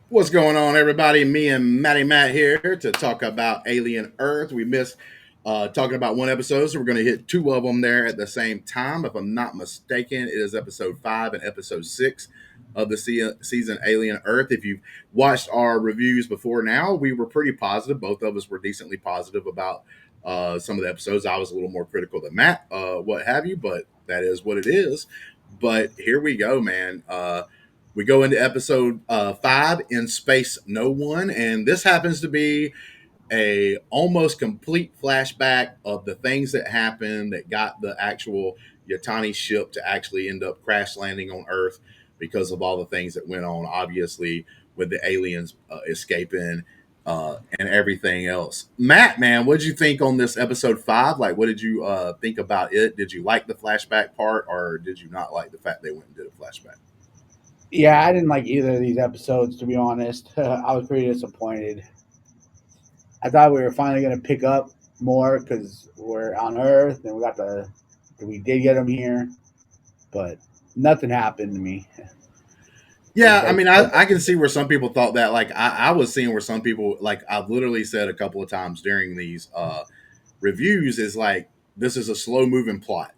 What's going on, everybody? Me and Matty Matt here to talk about Alien Earth. We missed talking about one episode, so we're going to hit two of them there at the same time. If I'm not mistaken, it is episode 5 and episode 6 of the season Alien Earth. If you've watched our reviews before now, we were pretty positive. Both of us were decently positive about some of the episodes. I was a little more critical than Matt, what have you, but that is what it is. But here we go, man. We go into episode 5, In Space No One, and this happens to be a almost complete flashback of the things that happened that got the actual Yatani ship to actually end up crash landing on Earth because of all the things that went on, obviously, with the aliens escaping and everything else. Matt, man, what did you think on this episode 5? Like, what did you think about it? Did you like the flashback part, or did you not like the fact they went and did a flashback? Yeah, I didn't like either of these episodes, to be honest. I was pretty disappointed. I thought we were finally going to pick up more because we're on Earth and we did get them here, but nothing happened to me. It was Yeah, I like, mean, I can see where some people thought that. Like, I was seeing where some people, like, I've literally said a couple of times during these reviews, is like, this is a slow moving plot.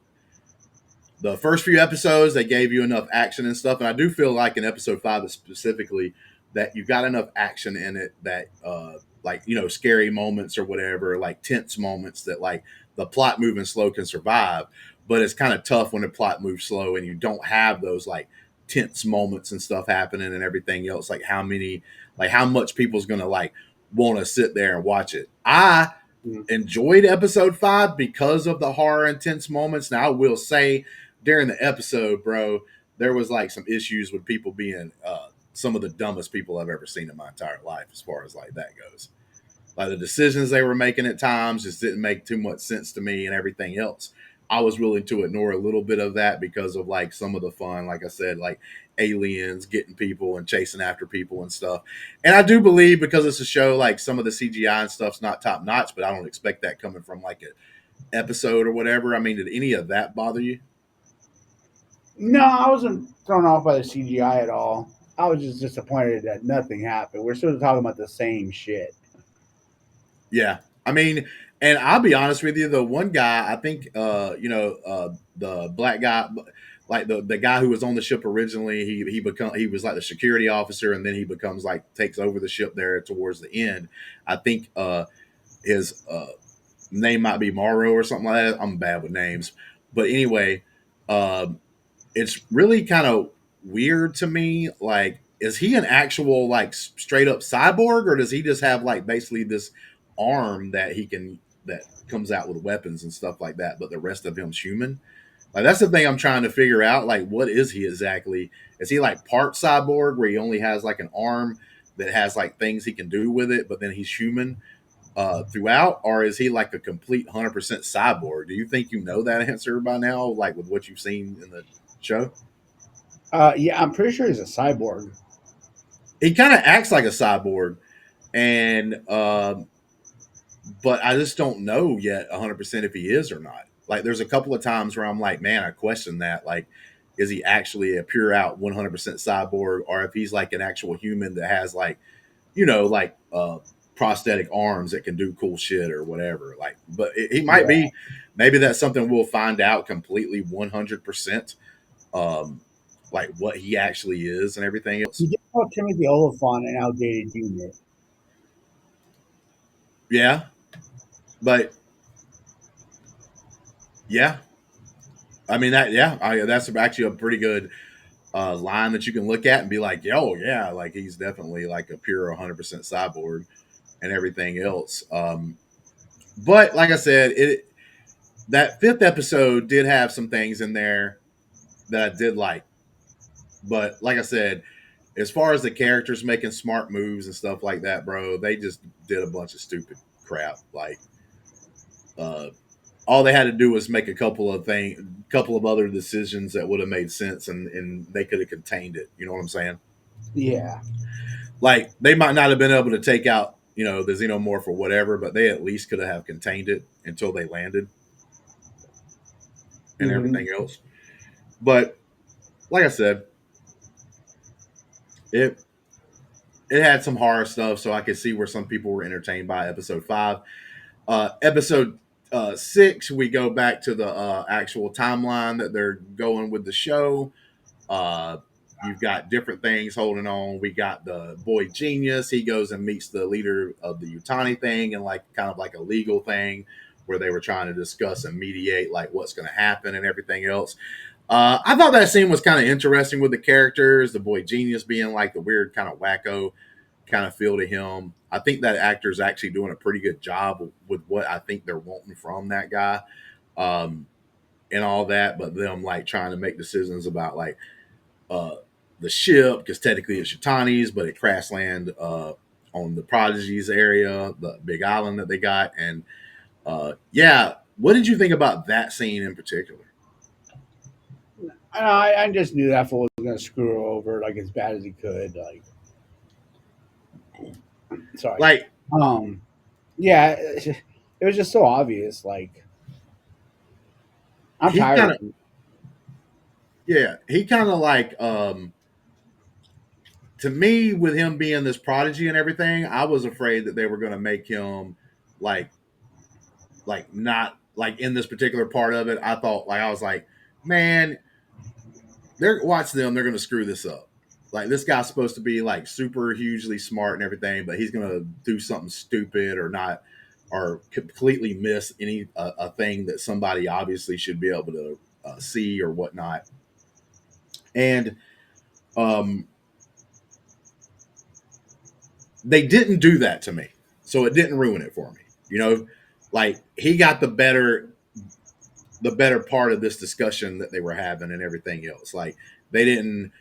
The first few episodes, they gave you enough action and stuff. And I do feel like in episode 5 specifically, that you've got enough action in it that, like, scary moments or whatever, like tense moments that, like, the plot moving slow can survive. But it's kind of tough when the plot moves slow and you don't have those, like, tense moments and stuff happening and everything else. Like, how much people's going to, like, want to sit there and watch it. I mm, enjoyed episode 5 because of the horror intense moments. Now, I will say, during the episode, bro, there was like some issues with people being some of the dumbest people I've ever seen in my entire life, as far as like that goes. Like, the decisions they were making at times just didn't make too much sense to me, and everything else. I was willing to ignore a little bit of that because of like some of the fun, like I said, like aliens getting people and chasing after people and stuff. And I do believe, because it's a show, like some of the CGI and stuff's not top notch, but I don't expect that coming from like an episode or whatever. I mean, did any of that bother you? no, I wasn't thrown off by the CGI at all. I was just disappointed that nothing happened. We're still talking about the same shit. Yeah. I mean, and I'll be honest with you, the one guy, I think the black guy, like the guy who was on the ship originally, he was like the security officer, and then he becomes like takes over the ship there towards the end. I think his name might be Morrow or something like that. I'm bad with names. But anyway, uh, it's really kind of weird to me. Like, is he an actual like straight up cyborg, or does he just have like basically this arm that comes out with weapons and stuff like that, but the rest of him's human? Like, that's the thing I'm trying to figure out. Like, what is he exactly? Is he like part cyborg, where he only has like an arm that has like things he can do with it, but then he's human throughout, or is he like a complete 100% cyborg? Do you think you know that answer by now, like with what you've seen in the show? Yeah, I'm pretty sure he's a cyborg. He kind of acts like a cyborg, and but I just don't know yet 100% if he is or not. Like, there's a couple of times where I'm like, man, I question that. Like, is he actually a pure out 100% cyborg, or if he's like an actual human that has like, like prosthetic arms that can do cool shit or whatever. Like, but he might Yeah. be. Maybe that's something we'll find out completely 100%. Um, like what he actually is and everything else. You get how Timothy Oliphant an outdated unit. Yeah, but yeah, I mean that's actually a pretty good line that you can look at and be like, yo, yeah, like he's definitely like a pure 100% cyborg and everything else. But like I said, it that fifth episode did have some things in there that I did like. But like I said, as far as the characters making smart moves and stuff like that, bro, they just did a bunch of stupid crap. Like, uh, all they had to do was make couple of other decisions that would have made sense, and they could have contained it. You know what I'm saying? Yeah. Like, they might not have been able to take out, the Xenomorph or whatever, but they at least could have contained it until they landed and Hmm. everything else. But like I said, it it had some horror stuff, so I could see where some people were entertained by episode 5. Episode 6, we go back to the actual timeline that they're going with the show. Uh, you've got different things holding on. We got the boy genius. He goes and meets the leader of the Utani thing, and like kind of like a legal thing where they were trying to discuss and mediate like what's going to happen and everything else. I thought that scene was kind of interesting with the characters. The boy genius being like the weird kind of wacko kind of feel to him. I think that actor's actually doing a pretty good job with what I think they're wanting from that guy, um, and all that. But them like trying to make decisions about like uh, the ship because technically it's Yutani's, but it crash land on the Prodigy's area, the big island that they got. And yeah, what did you think about that scene in particular? I just knew that fool was gonna screw her over like as bad as he could. Like, sorry. Like Um, yeah, it was just so obvious. Like, I'm he tired kind of of, him. yeah, he kind of like to me with him being this prodigy and everything, I was afraid that they were going to make him like not like in this particular part of it. I thought like I was like, man, they're watch them. They're going to screw this up. Like this guy's supposed to be like super hugely smart and everything, but he's going to do something stupid or not or completely miss any a thing that somebody obviously should be able to see or whatnot. And um, they didn't do that to me, so it didn't ruin it for me. You know, like he got the better part of this discussion that they were having and everything else. Like they didn't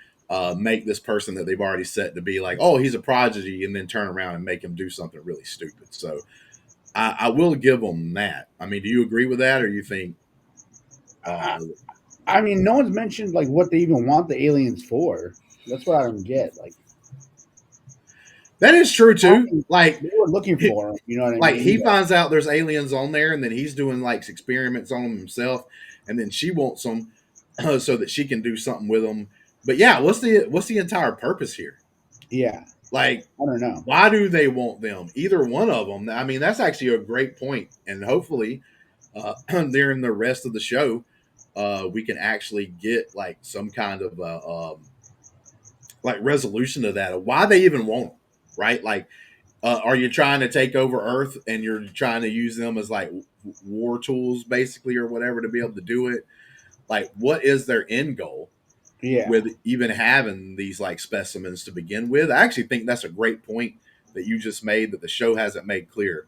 make this person that they've already set to be like, oh, he's a prodigy, and then turn around and make him do something really stupid. So I will give them that. I mean, do you agree with that, or you think? Uh, I, I mean, no one's mentioned like what they even want the aliens for. That's what I don't get. that is true I too. mean, they were looking for him. You know what I Like mean? he But finds out there's aliens on there, and then he's doing like experiments on them himself, and then she wants them so that she can do something with them. But yeah, what's the entire purpose here? yeah, Like, I don't know. why do they want them? Either one of them. I mean, that's actually a great point, and hopefully, during the rest of the show, we can actually get like some kind of like resolution to that. Of why they even want them, right? Like, are you trying to take over Earth and you're trying to use them as like war tools, basically, or whatever, to be able to do it? Like, what is their end goal Yeah, with even having these like specimens to begin with? I actually think that's a great point that you just made that the show hasn't made clear.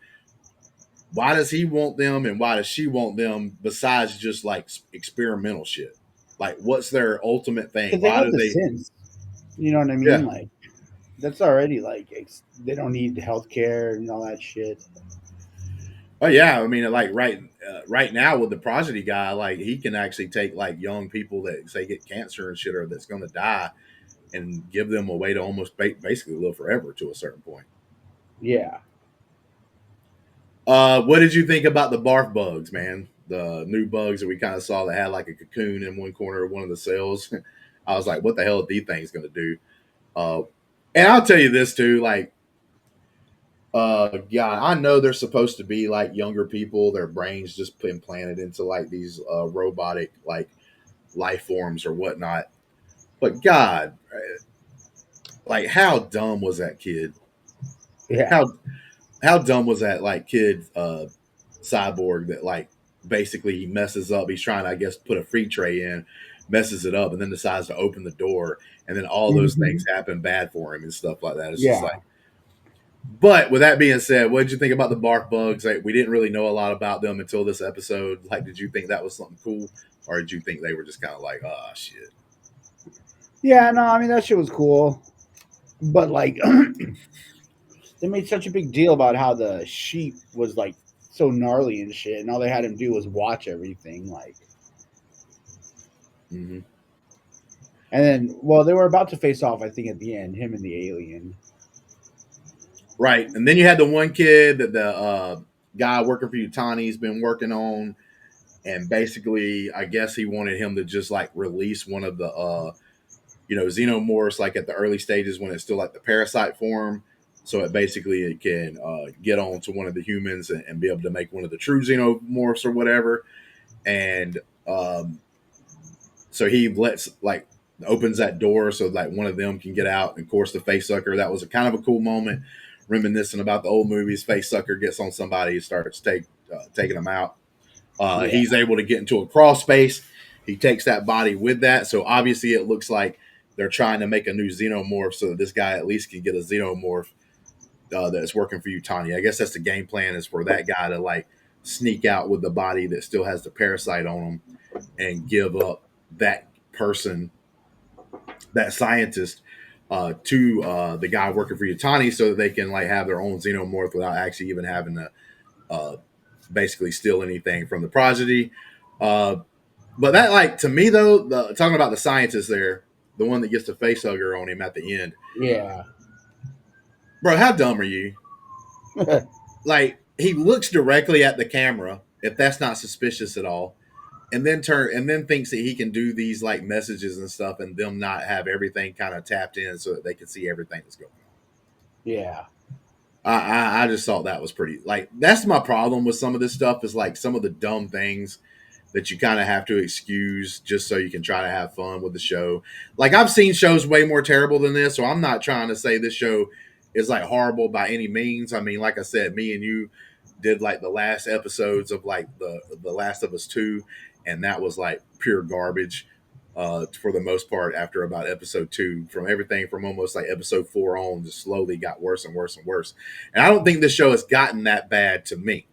Why does he want them and why does she want them besides just like experimental shit? Like, what's their ultimate thing? because they Why have do the they? sense. You know what I mean? Yeah. Like that's already like they don't need health care and all that shit. Oh yeah, I mean, like right now with the prodigy guy, like he can actually take like young people that say get cancer and shit or that's going to die, and give them a way to almost basically live forever to a certain point. Yeah. What did you think about the barf bugs, man? The new bugs that we kind of saw that had like a cocoon in one corner of one of the cells. I was like, what the hell are these things going to do? Uh, and I'll tell you this too, like yeah, I know they're supposed to be like younger people, their brains just implanted into like these robotic like life forms or whatnot. But God, like how dumb was that kid? Yeah. How how dumb was that like kid cyborg that like basically he messes up. He's trying to, I guess, put a free tray in, messes it up, and then decides to open the door, and then all those things Hmm. happen bad for him and stuff like that. It's just Yeah. like. But with that being said, what did you think about the bark bugs? Like, we didn't really know a lot about them until this episode. Like, did you think that was something cool, or did you think they were just kind of like, oh shit? Yeah. No, I mean that shit was cool, but like they made such a big deal about how the sheep was like so gnarly and shit, and all they had him do was watch everything. Like, Mm-hmm. and then well, they were about to face off. I think at the end, him and the alien. Right, and then you had the one kid that the guy working for Utani's been working on, and basically, I guess he wanted him to just like release one of the xenomorphs like at the early stages when it's still like the parasite form. So it can get on to one of the humans and be able to make one of the true xenomorphs or whatever. And so he lets like opens that door so like one of them can get out. And of course, the face sucker, that was a kind of a cool moment, reminiscent about the old movies. Face sucker gets on somebody and starts taking them out. Yeah. He's able to get into a crawl space. He takes that body with that. So obviously, it looks like they're trying to make a new xenomorph so that this guy at least can get a xenomorph that's working for you, Tanya. I guess that's the game plan, is for that guy to like sneak out with the body that still has the parasite on him and give up that person, that scientist, to the guy working for Yutani so that they can like have their own xenomorph without actually even having to uh, basically steal anything from the prodigy. Uh, but that, like, to me though, talking about the scientist there, the one that gets the face hugger on him at the end, Yeah. bro, how dumb are you? Like, he looks directly at the camera, if that's not suspicious at all, and then thinks that he can do these like messages and stuff and them not have everything kind of tapped in so that they can see everything that's going on. Yeah. I just thought that was pretty, like, that's my problem with some of this stuff, is like some of the dumb things that you kind of have to excuse just so you can try to have fun with the show. Like, I've seen shows way more terrible than this, so I'm not trying to say this show is like horrible by any means. I mean, like I said, me and you did like the last episodes of like the Last of Us 2, and that was like pure garbage for the most part. After about episode 2, from everything from almost like episode 4 on, just slowly got worse and worse and worse. And I don't think this show has gotten that bad to me.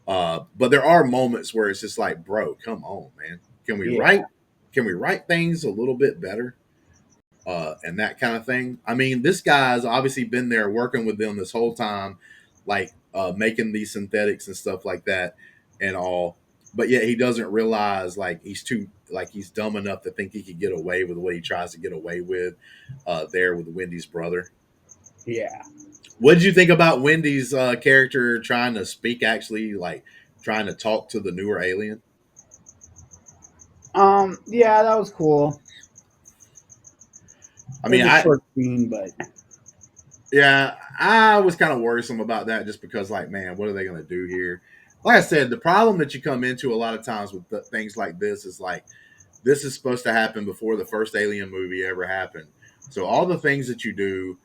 But there are moments where it's just like, bro, come on, man. Can we Yeah. write? Can we write things a little bit better? And that kind of thing. I mean, this guy's obviously been there working with them this whole time, like making these synthetics and stuff like that, and all. But yet he doesn't realize, like, he's dumb enough to think he could get away with what he tries to get away with there with Wendy's brother. Yeah. What did you think about Wendy's character trying to speak, actually, like trying to talk to the newer alien? Yeah, that was cool. I It was mean, a short scene, but yeah, I was kind of worrisome about that, just because, like, man, what are they going to do here? Like I said, the problem that you come into a lot of times with things like this is like, this is supposed to happen before the first Alien movie ever happened. So all the things that you do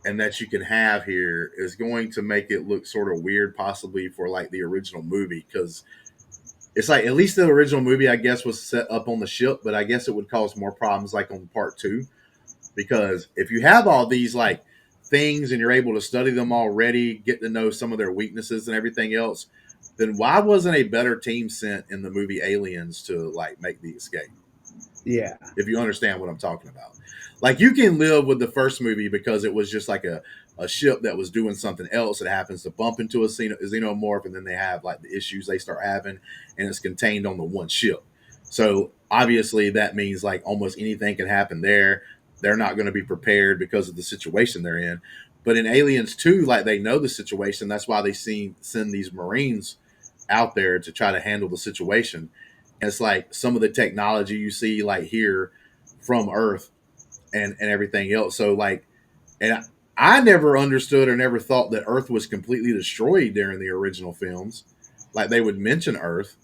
and that you can have here is going to make it look sort of weird, possibly, for like the original movie, because it's like, at least the original movie, I guess, was set up on the ship, but I guess it would cause more problems like on part 2, because if you have all these like things and you're able to study them already, get to know some of their weaknesses and everything else, then why wasn't a better team sent in the movie Aliens to like make the escape? yeah. If you understand what I'm talking about. Like, you can live with the first movie because it was just like a ship that was doing something else that happens to bump into a xenomorph, and then they have like the issues they start having, and it's contained on the one ship. So obviously that means like almost anything can happen there. They're not going to be prepared because of the situation they're in. But in Aliens 2, like, they know the situation. That's why they send these Marines out there to try to handle the situation. And it's like some of the technology you see like here from Earth and everything else. So like, and I never understood or never thought that Earth was completely destroyed during the original films. Like, they would mention Earth,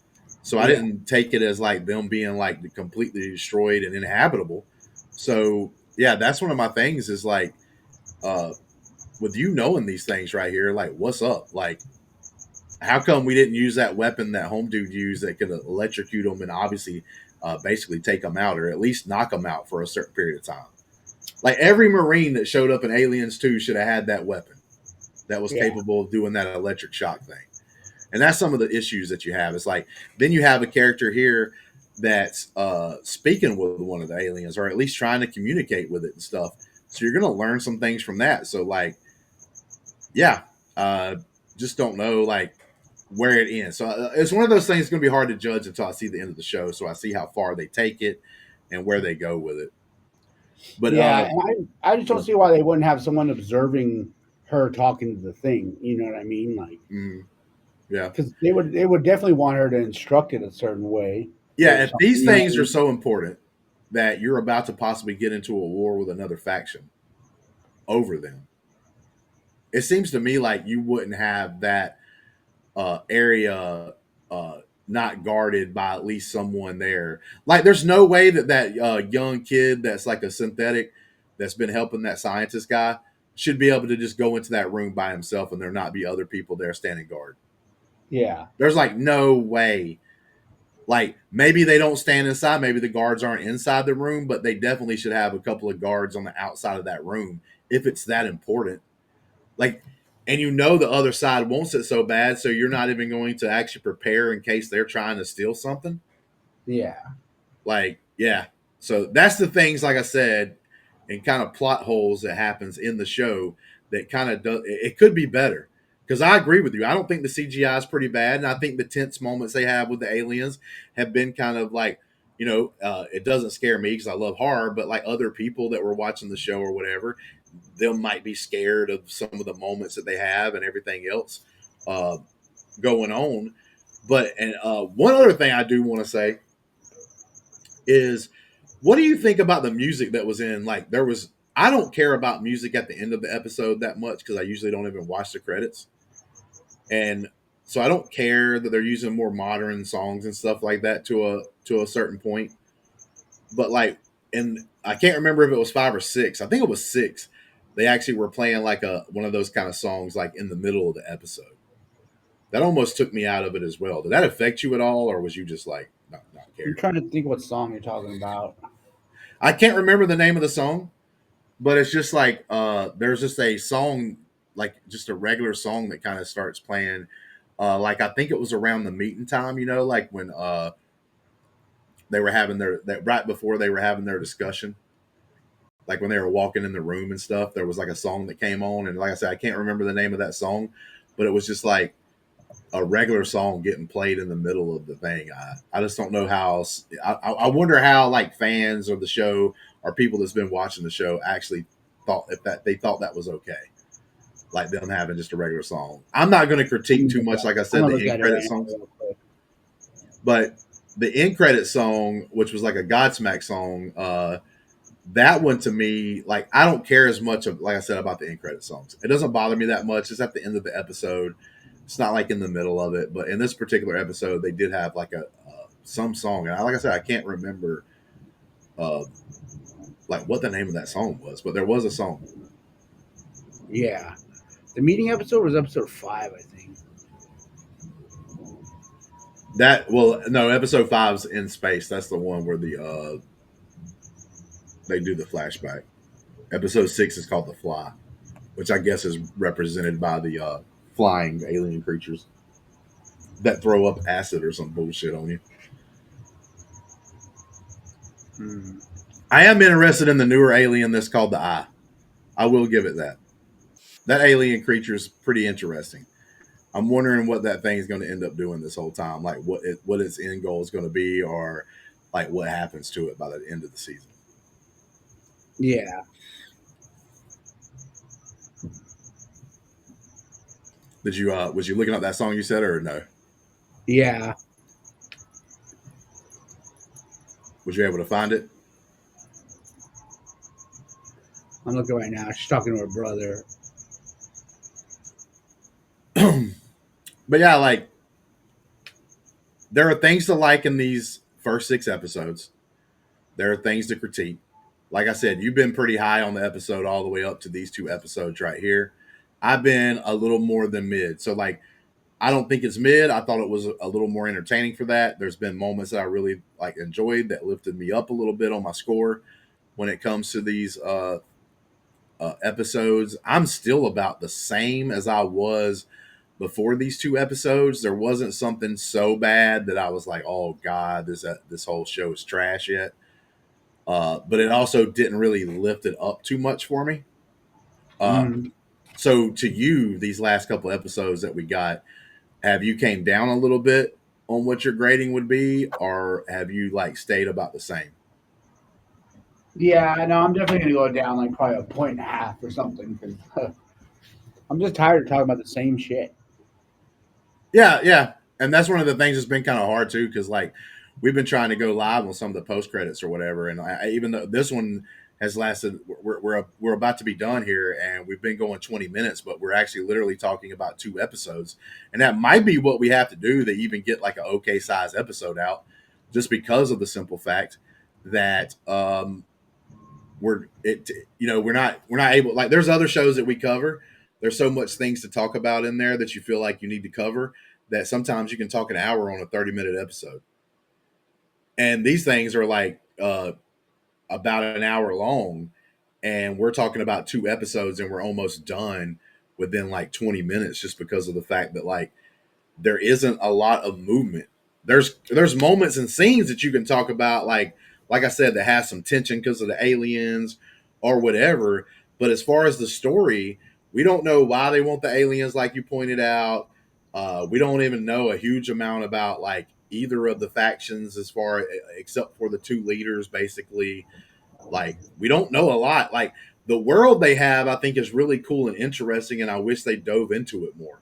so I Yeah. didn't take it as like them being like completely destroyed and inhabitable. So yeah, that's one of my things, is like, uh, with you knowing these things right here, like, what's up? Like, how come we didn't use that weapon that home dude used that could electrocute them and obviously basically take them out, or at least knock them out for a certain period of time? Like, every Marine that showed up in Aliens 2 should have had that weapon that was Yeah. capable of doing that electric shock thing. And that's some of the issues that you have. It's like, then you have a character here that's speaking with one of the aliens, or at least trying to communicate with it and stuff. So you're going to learn some things from that. So, like, yeah, just don't know, like, where it ends. So it's one of those things that's going to be hard to judge until I see the end of the show. So I see how far they take it and where they go with it. But Yeah, and I just don't see why they wouldn't have someone observing her talking to the thing. You know what I mean? Like, yeah, because they would definitely want her to instruct it a certain way. yeah. Or If something. these You know what I things are mean? so important, that you're about to possibly get into a war with another faction over them. It seems to me like you wouldn't have that area not guarded by at least someone there. Like, there's no way that young kid that's like a synthetic that's been helping that scientist guy should be able to just go into that room by himself and there not be other people there standing guard. Yeah. There's like no way. Like, maybe they don't stand inside, maybe the guards aren't inside the room, but they definitely should have a couple of guards on the outside of that room if it's that important. Like, and the other side wants it so bad, so you're not even going to actually prepare in case they're trying to steal something. Yeah. Like, yeah. So that's the things, like I said, and kind of plot holes that happens in the show that kind of does. It could be better, because I agree with you. I don't think the CGI is pretty bad, and I think the tense moments they have with the aliens have been kind of like, it doesn't scare me because I love horror, but like other people that were watching the show or whatever, they might be scared of some of the moments that they have and everything else uh, going on. But one other thing I do want to say is, what do you think about the music that was in? Like, there was, I don't care about music at the end of the episode that much because I usually don't even watch the credits, and so I don't care that they're using more modern songs and stuff like that to a certain point. But like, and I can't remember if it was 5 or 6. I think it was 6. They actually were playing like a one of those kind of songs like in the middle of the episode. That almost took me out of it as well. Did that affect you at all, or was you just like not I'm caring? trying to think what song you're talking about. I can't remember the name of the song, but it's just like there's just a song, like just a regular song that kind of starts playing. Like, I think it was around the meeting time, like when they were having that right before they were having their discussion, like when they were walking in the room and stuff. There was like a song that came on, and like I said, I can't remember the name of that song, but it was just like a regular song getting played in the middle of the thing. I just don't know how. I wonder how like fans of the show or people that's been watching the show actually thought if that they thought that was okay, like them having just a regular song. I'm not going to critique too much, like I I'm said, gonna the look end at it credit right now songs, real quick. but the end credit song, which was like a Godsmack song, that one to me, like, I don't care as much of, like I said, about the end credit songs. It doesn't bother me that much. It's at the end of the episode. It's not like in the middle of it. But in this particular episode, they did have like a some song, and like I said, I can't remember uh, like what the name of that song was, but there was a song. Yeah. The meeting episode was episode 5, I think. That, well, no, episode 5's in space. That's the one where they do the flashback. Episode 6 is called The Fly, which I guess is represented by the flying alien creatures that throw up acid or some bullshit on you. Hmm. I am interested in the newer alien that's called the Eye. I will give it that. That alien creature is pretty interesting. I'm wondering what that thing is going to end up doing this whole time, like what its end goal is going to be, or like what happens to it by the end of the season. Yeah. Did you was you looking up that song you said, or no? Yeah. Was you able to find it? I'm looking right now. She's talking to her brother. But yeah, like, there are things to like in these first 6 episodes. There are things to critique. Like I said, you've been pretty high on the episode all the way up to these 2 episodes right here. I've been a little more than mid. So like, I don't think it's mid. I thought it was a little more entertaining for that. There's been moments that I really like enjoyed that lifted me up a little bit on my score when it comes to these episodes. I'm still about the same as I was before these 2 episodes. There wasn't something so bad that I was like, "Oh God, this whole show is trash" yet. But it also didn't really lift it up too much for me. Uh, Mm. so to you, these last couple episodes that we got, have you came down a little bit on what your grading would be, or have you like stayed about the same? Yeah, no, I'm definitely gonna go down like probably a point and a half or something because I'm just tired of talking about the same shit. Yeah, yeah. And that's one of the things that's been kind of hard too, because like we've been trying to go live on some of the post credits or whatever, and even though this one has lasted, we're about to be done here, and we've been going 20 minutes, but we're actually literally talking about 2 episodes, and that might be what we have to do to even get like an okay size episode out, just because of the simple fact that we're it we're not able, like, there's other shows that we cover. There's so much things to talk about in there that you feel like you need to cover, that sometimes you can talk an hour on a 30-minute episode, and these things are like about an hour long, and we're talking about 2 episodes and we're almost done within like 20 minutes, just because of the fact that, like, there isn't a lot of movement. There's moments and scenes that you can talk about, like I said, that has some tension because of the aliens or whatever. But as far as the story, we don't know why they want the aliens, like you pointed out. We don't even know a huge amount about like either of the factions, as far except for the two leaders, basically. Like, we don't know a lot. Like, the world they have, I think, is really cool and interesting, and I wish they dove into it more.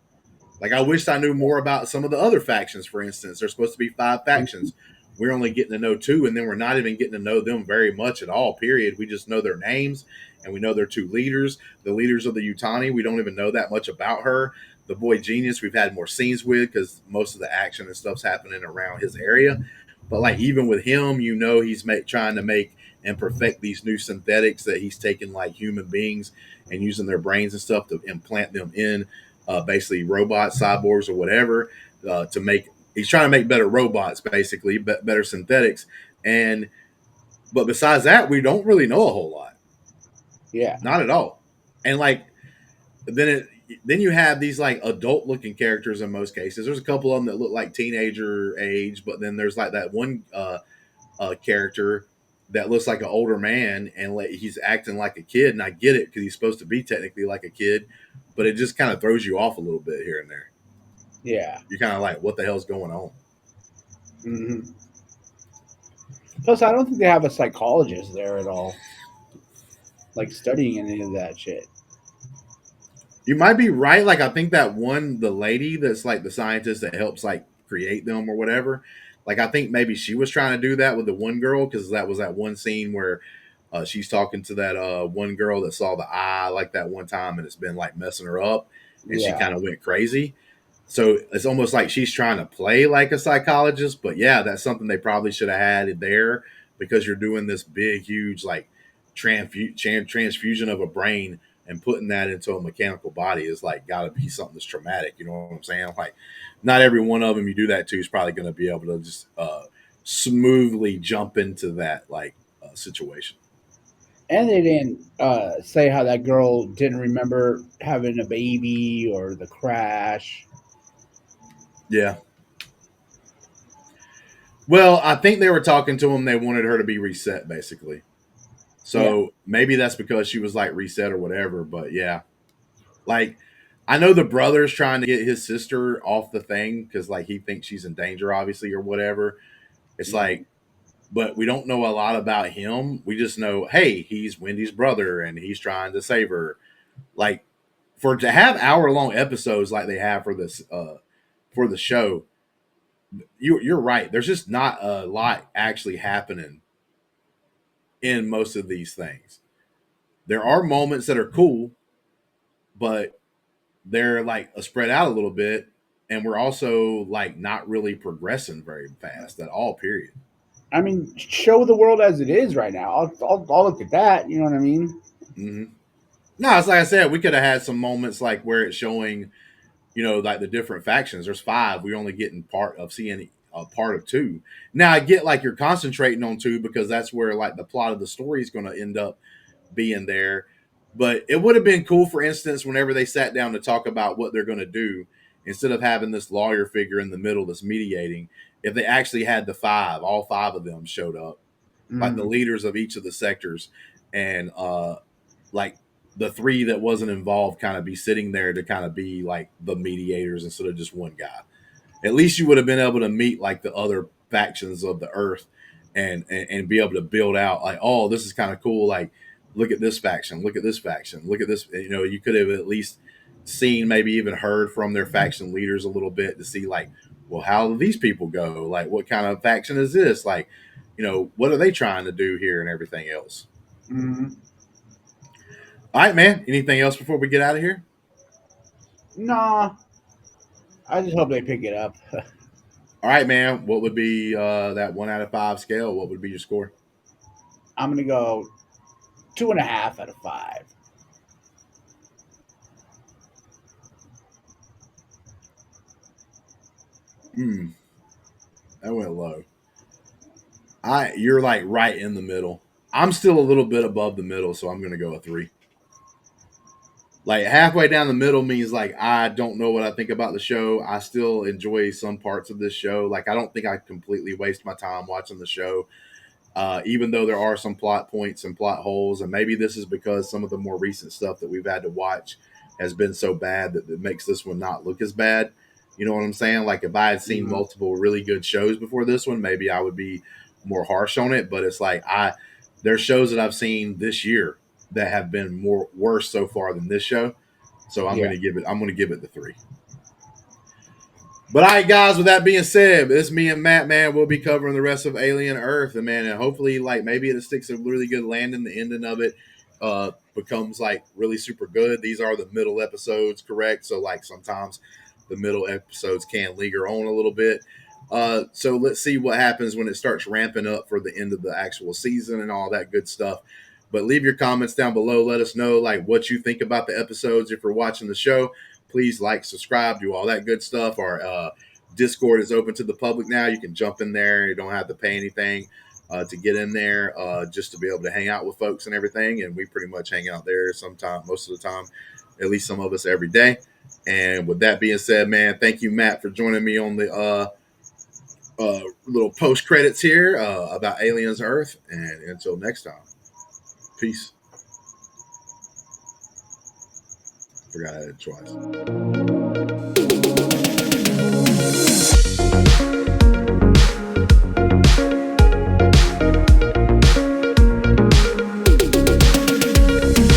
Like, I wish I knew more about some of the other factions. For instance, there's supposed to be 5 factions. We're only getting to know 2, and then we're not even getting to know them very much at all. Period. We just know their names, and we know their 2 leaders. The leaders of the Utani, we don't even know that much about her. The boy Genius, we've had more scenes with, because most of the action and stuff's happening around his area. But like, even with him, he's trying to make and perfect these new synthetics that he's taking, like human beings, and using their brains and stuff to implant them in basically robots, cyborgs, or whatever, to make. He's trying to make better robots, basically, better synthetics, and but besides that, we don't really know a whole lot, Yeah. not at all. And like, then you have these like adult looking characters in most cases. There's a couple of them that look like teenager age, but then there's like that one character that looks like an older man, and like, he's acting like a kid. And I get it, because he's supposed to be technically like a kid, but it just kind of throws you off a little bit here and there. Yeah. You're kind of like, what the hell's going on? Hmm. Plus, I don't think they have a psychologist there at all, like studying any of that shit. You might be right. Like, I think that the lady that's like the scientist that helps like create them or whatever. Like, I think maybe she was trying to do that with the one girl, because that was that one scene where she's talking to that one girl that saw the eye like that one time, and it's been like messing her up, and she Yeah. kind of went crazy. So it's almost like she's trying to play like a psychologist. But yeah, that's something they probably should have had there, because you're doing this big, huge, like, transfusion of a brain, and putting that into a mechanical body is like got to be something that's traumatic. You know what I'm saying? Like, not every one of them you do that to is probably going to be able to just smoothly jump into that like situation. And they didn't say how that girl didn't remember having a baby or the crash. Yeah. Well, I think they were talking to him. They wanted her to be reset, basically. Yeah. So maybe that's because she was like reset or whatever. But yeah, like, I know the brother's trying to get his sister off the thing, because like he thinks she's in danger, obviously, or whatever. It's Mhm. like, but we don't know a lot about him. We just know, hey, he's Wendy's brother and he's trying to save her. Like, for to have hour-long episodes like they have for this for the show, you're right. There's just not a lot actually happening in most of these things. There are moments that are cool, but they're like spread out a little bit, and we're also like not really progressing very fast at all. Period. I mean, show the world as it is right now. I'll look at that. You know what I mean? Mm-hmm. No, it's like I said, we could have had some moments like where it's showing, like the different factions. There's 5. We only getting part of seeing a part of 2. Now I get like you're concentrating on 2 because that's where like the plot of the story is going to end up being there. But it would have been cool, for instance, whenever they sat down to talk about what they're going to do, instead of having this lawyer figure in the middle that's mediating, if they actually had all 5 of them showed up, like the Mm. leaders of each of the sectors, and like the 3 that wasn't involved kind of be sitting there to kind of be like the mediators instead of just one guy. At least you would have been able to meet like the other factions of the earth, and be able to build out like, oh, this is kind of cool. Like, look at this faction, look at this faction, look at this. You could have at least seen, maybe even heard from their faction leaders a little bit to see like well, how do these people go? Like, what kind of faction is this? Like, what are they trying to do here and everything else? Mm-hmm. All right, man. Anything else before we get out of here? Nah, I just hope they pick it up. All right, man. What would be that 1 out of 5 scale? What would be your score? I'm gonna go 2.5 out of 5. Hmm, that went low. You're like right in the middle. I'm still a little bit above the middle, so I'm gonna go a 3. Like halfway down the middle means like I don't know what I think about the show. I still enjoy some parts of this show. Like I don't think I completely waste my time watching the show. Even though there are some plot points and plot holes, and maybe this is because some of the more recent stuff that we've had to watch has been so bad that it makes this one not look as bad. You know what I'm saying? Like if I had seen Mm-hmm. multiple really good shows before this one, maybe I would be more harsh on it. But it's like there's shows that I've seen this year that have been more worse so far than this show. So Yeah. I'm gonna give it the 3. But all right, guys. With that being said, it's me and Matt. Man, we'll be covering the rest of Alien Earth, and man, and hopefully, like maybe it sticks a really good landing. The ending of it becomes like really super good. These are the middle episodes, correct? So like sometimes the middle episodes can linger on a little bit. So let's see what happens when it starts ramping up for the end of the actual season and all that good stuff. But leave your comments down below. Let us know like what you think about the episodes if you're watching the show. Please like, subscribe, do all that good stuff. Our Discord is open to the public now. You can jump in there. You don't have to pay anything to get in there, just to be able to hang out with folks and everything. And we pretty much hang out there sometime, most of the time, at least some of us every day. And with that being said, man, thank you, Matt, for joining me on the little post credits here about Aliens Earth. And until next time, peace. Forgot I did it twice.